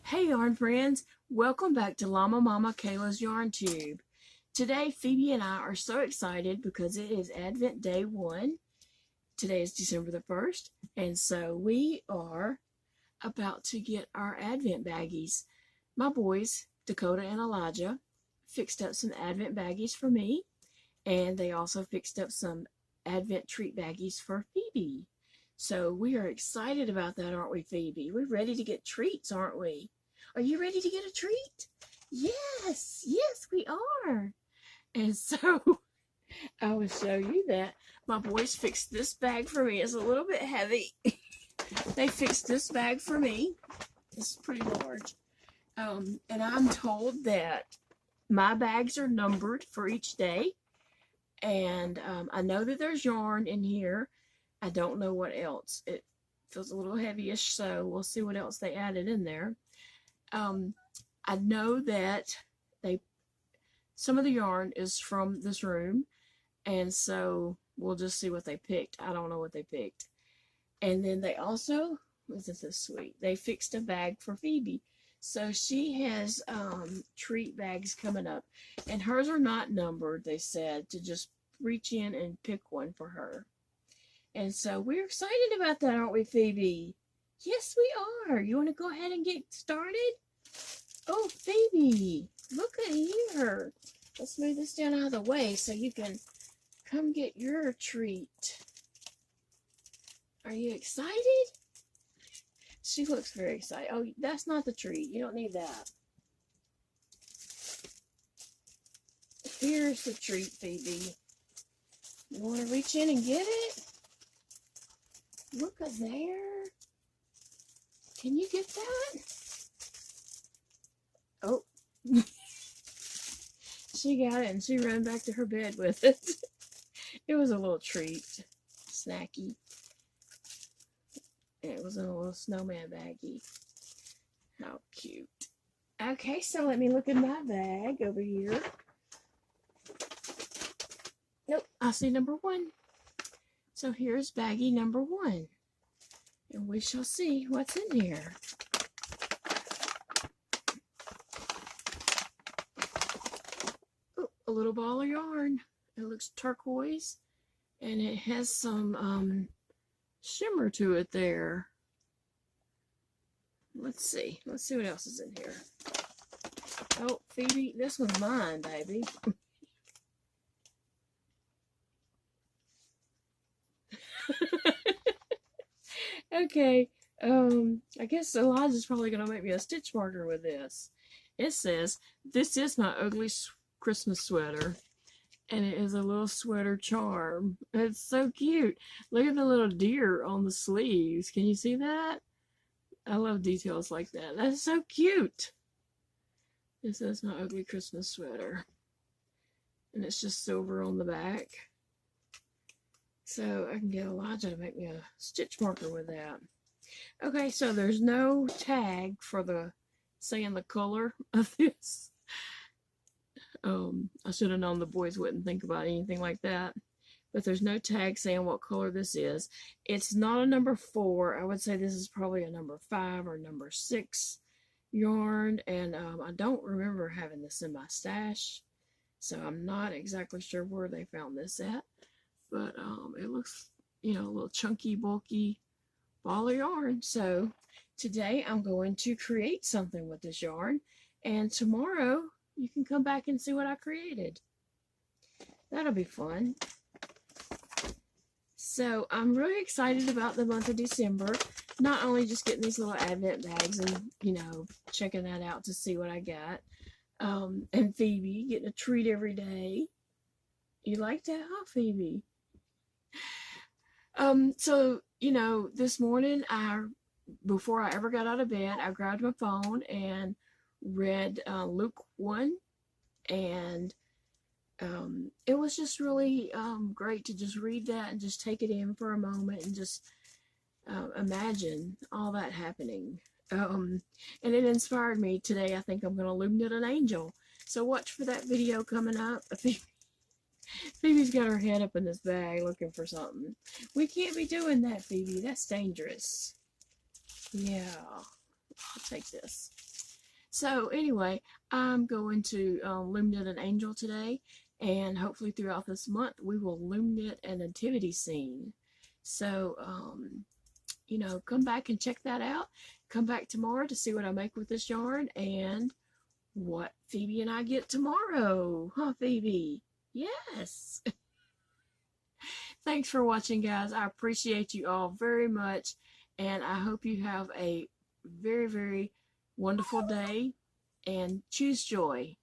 Hey yarn friends, welcome back to LlamaMamaKayla's Yarn Tube. Today Phoebe and I are so excited because it is Advent Day 1. Today is December the 1st, and so we are about to get our Advent baggies. My boys, Dakota and Elijah, fixed up some Advent baggies for me, and they also fixed up some Advent treat baggies for Phoebe. So we are excited about that, aren't we, Phoebe? We're ready to get treats, aren't we? Are you ready to get a treat? Yes, we are. And so I will show you that. My boys fixed this bag for me. It's a little bit heavy. They fixed this bag for me. It's pretty large. And I'm told that my bags are numbered for each day. And I know that there's yarn in here. I don't know what else. It feels a little heavyish, so we'll see what else they added in there. I know that some of the yarn is from this room, and so we'll just see what they picked. I don't know what they picked. And then they also, isn't this sweet? They fixed a bag for Phoebe. So she has treat bags coming up, and hers are not numbered, they said, to just reach in and pick one for her. And so we're excited about that, aren't we, Phoebe? Yes, we are. You want to go ahead and get started? Oh, Phoebe, look at here. Let's move this down out of the way so you can come get your treat. Are you excited? She looks very excited. Oh, that's not the treat. You don't need that. Here's the treat, Phoebe. You want to reach in and get it? Look at there. Can you get that? Oh. She got it and she ran back to her bed with it. It was a little treat. Snacky. It was in a little snowman baggie. How cute. Okay, so let me look in my bag over here. Nope, I see number 1. So here's baggie number 1. And we shall see what's in here. Ooh, a little ball of yarn. It looks turquoise. And it has some shimmer to it there. Let's see. Let's see what else is in here. Oh, Phoebe, this one's mine, baby. Okay, I guess Elijah's probably going to make me a stitch marker with this. It says, "This is my ugly Christmas sweater." And it is a little sweater charm. It's so cute. Look at the little deer on the sleeves. Can you see that? I love details like that. That's so cute. This is my ugly Christmas sweater. And it's just silver on the back. So I can get Elijah to make me a stitch marker with that. Okay, so there's no tag for saying the color of this. I should have known the boys wouldn't think about anything like that. But there's no tag saying what color this is. It's not a number 4. I would say this is probably a number 5 or number 6 yarn. And I don't remember having this in my stash. So I'm not exactly sure where they found this at. But it looks, a little chunky, bulky ball of yarn. So today I'm going to create something with this yarn. And tomorrow you can come back and see what I created. That'll be fun. So I'm really excited about the month of December. Not only just getting these little Advent bags and, checking that out to see what I got. And Phoebe getting a treat every day. You like that, huh, Phoebe? So, this morning, before I ever got out of bed, I grabbed my phone and read Luke 1, and it was just really great to just read that and just take it in for a moment and just imagine all that happening. And it inspired me today. I think I'm going to loom knit an angel. So watch for that video coming up. Phoebe's got her head up in this bag looking for something. We can't be doing that, Phoebe. That's dangerous. Yeah. I'll take this. So anyway, I'm going to loom knit an angel today, and hopefully throughout this month we will loom knit a nativity scene. So come back and check that out. Come back tomorrow to see what I make with this yarn and what Phoebe and I get tomorrow. Huh, Phoebe? Yes. Thanks for watching, guys. I appreciate you all very much, and I hope you have a very, very wonderful day, and choose joy.